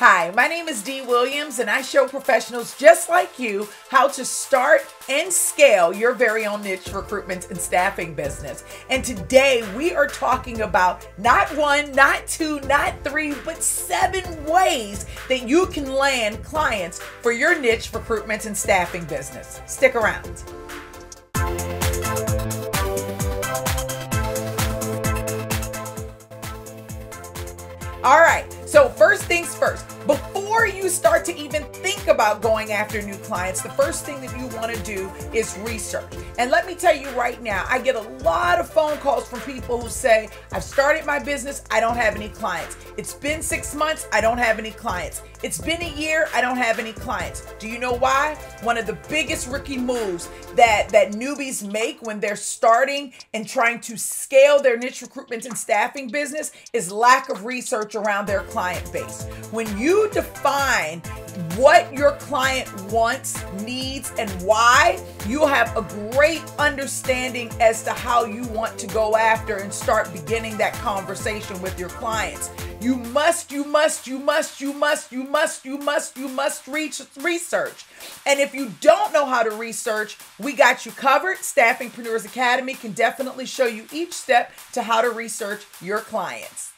Hi, my name is Dee Williams, and I show professionals just like you how to start and scale your very own niche recruitment and staffing business. And today we are talking about not one, not two, not three, but 7 ways that you can land clients for your niche recruitment and staffing business. Stick around. All right, so first things first, before you start to even think about going after new clients, the first thing that you want to do is research. And let me tell you right now, I get a lot of phone calls from people who say, I've started my business, I don't have any clients. It's been 6 months, I don't have any clients. It's been a year, I don't have any clients. Do you know why? One of the biggest rookie moves that newbies make when they're starting and trying to scale their niche recruitment and staffing business is lack of research around their client base. When you define what your client wants, needs, and why, you'll have a great understanding as to how you want to go after and start beginning that conversation with your clients. You must research. And if you don't know how to research, we got you covered. Staffingpreneurs Academy can definitely show you each step to how to research your clients.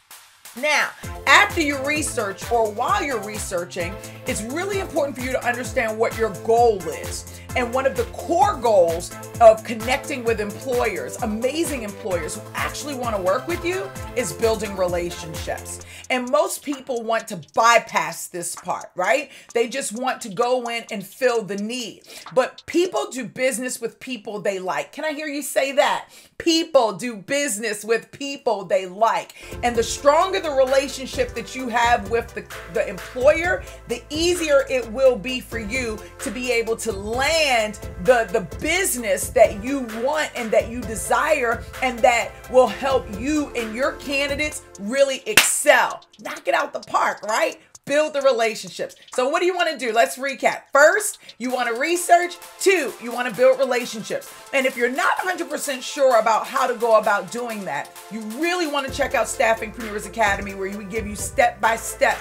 Now, after you research or while you're researching, it's really important for you to understand what your goal is. And one of the core goals of connecting with employers, amazing employers who actually want to work with you, is building relationships. And most people want to bypass this part, right? They just want to go in and fill the need. But people do business with people they like. Can I hear you say that? People do business with people they like. And the stronger the relationship that you have with the employer, the easier it will be for you to be able to land the business that you want and that you desire, and that will help you and your candidates really excel. Knock it out the park, right? Build the relationships. So what do you want to do? Let's recap. First, you want to research. 2, you want to build relationships. And if you're not 100% sure about how to go about doing that, you really want to check out Staffingpreneurs Academy, where we give you step-by-step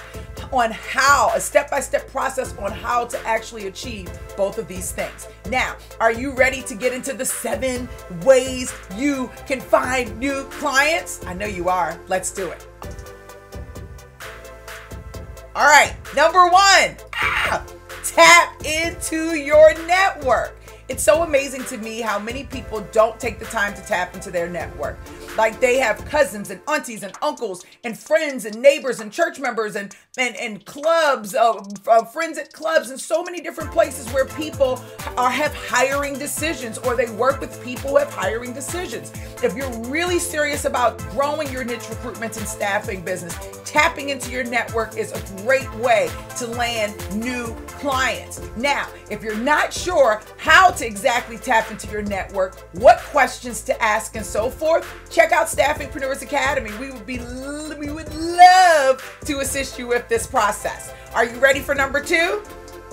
on how, a step-by-step process on how to actually achieve both of these things. Now, are you ready to get into the 7 ways you can find new clients? I know you are. Let's do it. All right, number 1, tap into your network. It's so amazing to me how many people don't take the time to tap into their network. Like, they have cousins and aunties and uncles and friends and neighbors and church members and clubs, friends at clubs, and so many different places where people have hiring decisions, or they work with people who have hiring decisions. If you're really serious about growing your niche recruitment and staffing business, tapping into your network is a great way to land new clients. Now, if you're not sure how to exactly tap into your network, what questions to ask, and so forth, check out Staffingpreneurs Academy. We would love to assist you with this process. Are you ready for number 2?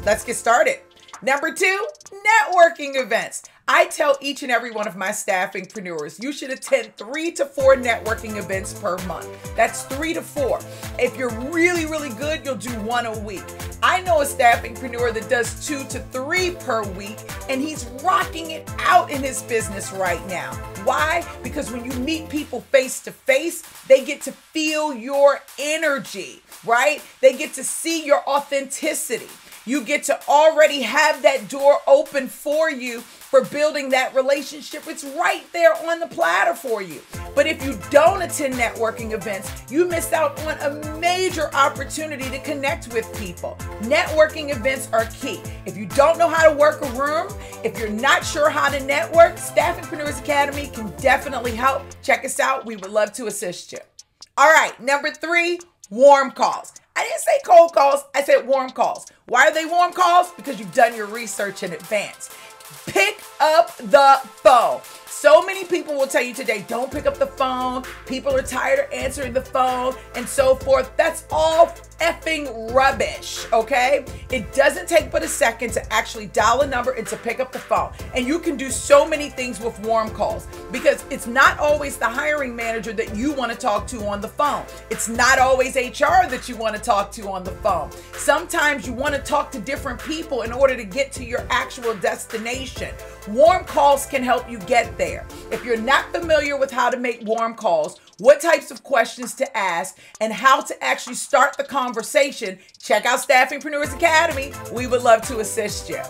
Let's get started. Number 2, networking events. I tell each and every one of my staffingpreneurs, you should attend 3 to 4 networking events per month. That's 3 to 4. If you're really, really good, you'll do 1 a week. I know a staffingpreneur that does 2 to 3 per week, and he's rocking it out in his business right now. Why? Because when you meet people face to face, they get to feel your energy, right? They get to see your authenticity. You get to already have that door open for you for building that relationship. It's right there on the platter for you. But if you don't attend networking events, you miss out on a major opportunity to connect with people. Networking events are key. If you don't know how to work a room, if you're not sure how to network, Staffingpreneurs Academy can definitely help. Check us out. We would love to assist you. All right, number 3, warm calls. I didn't say cold calls, I said warm calls. Why are they warm calls? Because you've done your research in advance. Pick up the phone. So many people will tell you today, don't pick up the phone. People are tired of answering the phone and so forth. That's all effing rubbish, okay? It doesn't take but a second to actually dial a number and to pick up the phone. And you can do so many things with warm calls because it's not always the hiring manager that you want to talk to on the phone. It's not always HR that you want to talk to on the phone. Sometimes you want to talk to different people in order to get to your actual destination. Warm calls can help you get there. If you're not familiar with how to make warm calls, what types of questions to ask, and how to actually start the conversation, check out Staffingpreneurs Academy. We would love to assist you.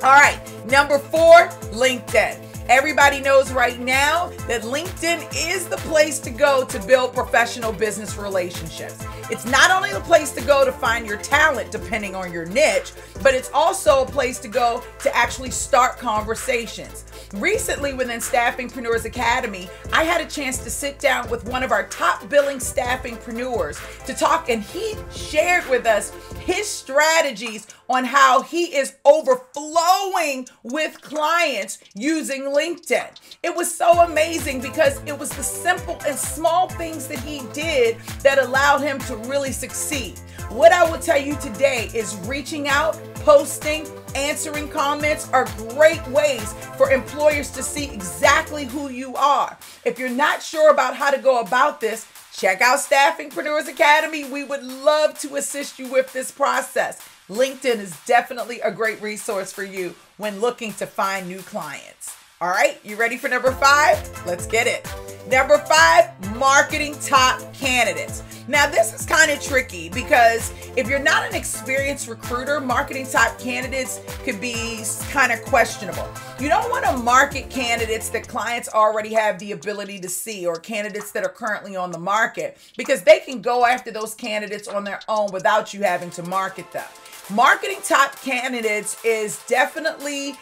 All right, number 4, LinkedIn. Everybody knows right now that LinkedIn is the place to go to build professional business relationships. It's not only the place to go to find your talent, depending on your niche, but it's also a place to go to actually start conversations. Recently, within Staffingpreneurs Academy, I had a chance to sit down with one of our top billing staffingpreneurs to talk, and he shared with us his strategies on how he is overflowing with clients using LinkedIn. It was so amazing because it was the simple and small things that he did that allowed him to really succeed. What I will tell you today is reaching out, posting, answering comments are great ways for employers to see exactly who you are. If you're not sure about how to go about this, check out Staffingpreneurs Academy. We would love to assist you with this process. LinkedIn is definitely a great resource for you when looking to find new clients. All right, you ready for number 5? Let's get it. Number 5, marketing top candidates. Now, this is kind of tricky because if you're not an experienced recruiter, marketing top candidates could be kind of questionable. You don't want to market candidates that clients already have the ability to see or candidates that are currently on the market because they can go after those candidates on their own without you having to market them. Marketing top candidates is definitely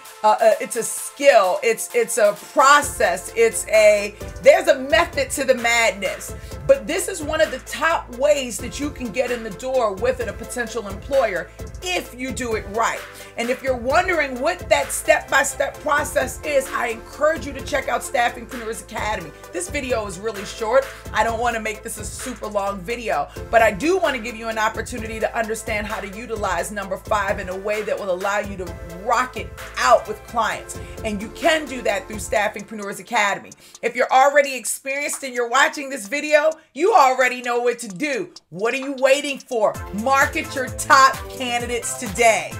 it's a skill, it's a process, there's a method to the madness. But this is one of the top ways that you can get in the door with a potential employer if you do it right. And if you're wondering what that step-by-step process is, I encourage you to check out Staffingpreneurs Academy. This video is really short. I don't want to make this a super long video, but I do want to give you an opportunity to understand how to utilize number 5 in a way that will allow you to rock it out with clients. And you can do that through Staffingpreneurs Academy. If you're already experienced and you're watching this video, you already know what to do. What are you waiting for? Market your top candidates today.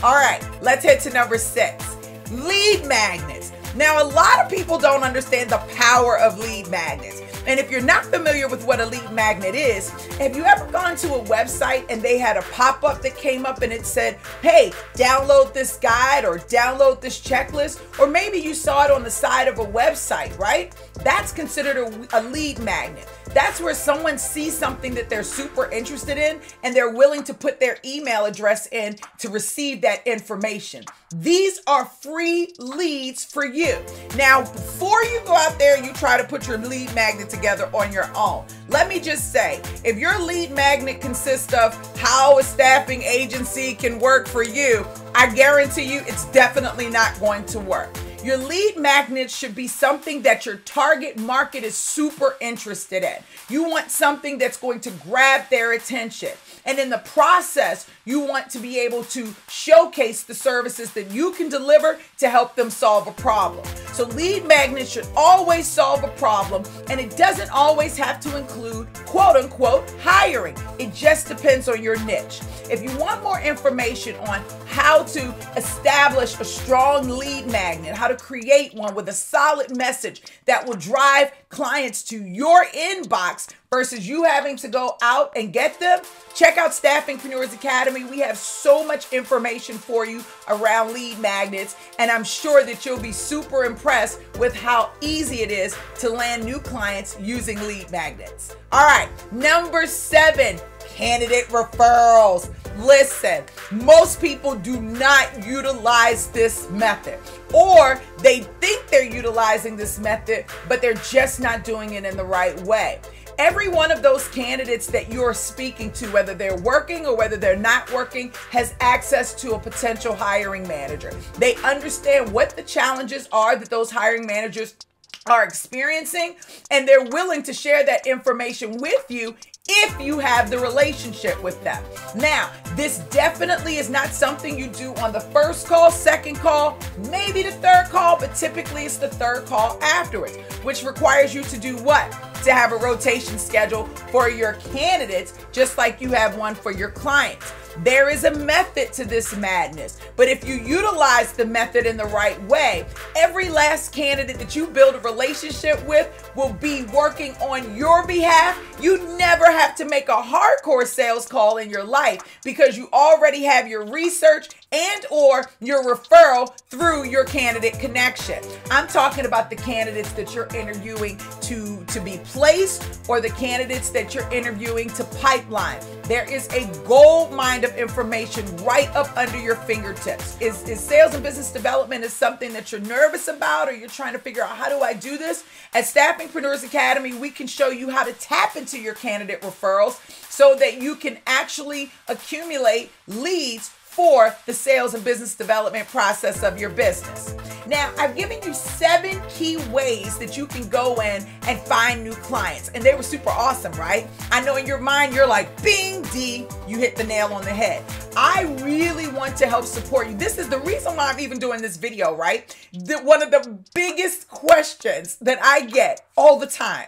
All right, let's head to number 6, lead magnets. Now, a lot of people don't understand the power of lead magnets. And if you're not familiar with what a lead magnet is, have you ever gone to a website and they had a pop-up that came up and it said, hey, download this guide or download this checklist, or maybe you saw it on the side of a website, right? That's considered a lead magnet. That's where someone sees something that they're super interested in and they're willing to put their email address in to receive that information. These are free leads for you. Now, before you go out there and you try to put your lead magnet together on your own, let me just say, if your lead magnet consists of how a staffing agency can work for you, I guarantee you it's definitely not going to work. Your lead magnet should be something that your target market is super interested in. You want something that's going to grab their attention. And in the process, you want to be able to showcase the services that you can deliver to help them solve a problem. So lead magnets should always solve a problem, and it doesn't always have to include quote unquote hiring. It just depends on your niche. If you want more information on how to establish a strong lead magnet, how to create one with a solid message that will drive clients to your inbox versus you having to go out and get them, check out Staffingpreneurs Academy. We have so much information for you around lead magnets, and I'm sure that you'll be super impressed with how easy it is to land new clients using lead magnets. All right, number 7, candidate referrals. Listen, most people do not utilize this method, or they think they're utilizing this method, but they're just not doing it in the right way. Every one of those candidates that you're speaking to, whether they're working or whether they're not working, has access to a potential hiring manager. They understand what the challenges are that those hiring managers are experiencing, and they're willing to share that information with you if you have the relationship with them. Now, this definitely is not something you do on the first call, second call, maybe the third call, but typically it's the third call afterwards, which requires you to do what? To have a rotation schedule for your candidates, just like you have one for your clients. There is a method to this madness, but if you utilize the method in the right way, every last candidate that you build a relationship with will be working on your behalf. You never have to make a hardcore sales call in your life because you already have your research and or your referral through your candidate connection. I'm talking about the candidates that you're interviewing to be placed or the candidates that you're interviewing to pipeline. There is a gold mine of information right up under your fingertips. Is sales and business development is something that you're nervous about or you're trying to figure out, how do I do this? At Staffingpreneurs Academy, we can show you how to tap into your candidate referrals so that you can actually accumulate leads for the sales and business development process of your business. Now, I've given you 7 key ways that you can go in and find new clients. And they were super awesome, right? I know in your mind, you're like, bing, D, you hit the nail on the head. I really want to help support you. This is the reason why I'm even doing this video, right? One of the biggest questions that I get all the time,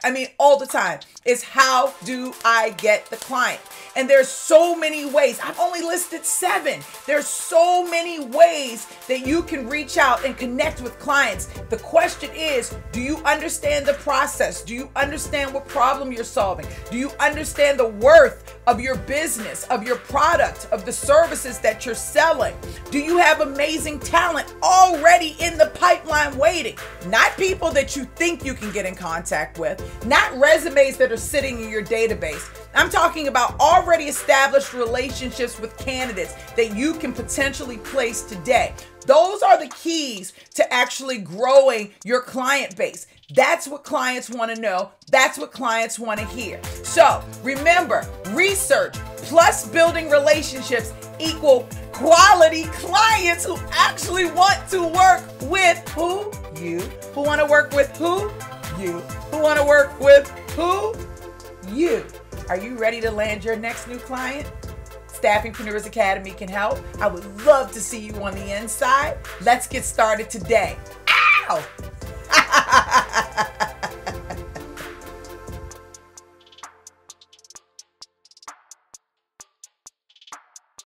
is how do I get the client? And there's so many ways. I've only listed 7. There's so many ways that you can reach out and connect with clients. The question is, do you understand the process? Do you understand what problem you're solving? Do you understand the worth of your business, of your product, of the services that you're selling? Do you have amazing talent already in the pipeline waiting? Not people that you think you can get in contact with, not resumes that are sitting in your database. I'm talking about already established relationships with candidates that you can potentially place today. Those are the keys to actually growing your client base. That's what clients want to know. That's what clients want to hear. So remember, research plus building relationships equal quality clients who actually want to work with who? You. Who want to work with who? You. Who want to work with who? You. Are you ready to land your next new client? Staffingpreneurs Academy can help. I would love to see you on the inside. Let's get started today. Ow!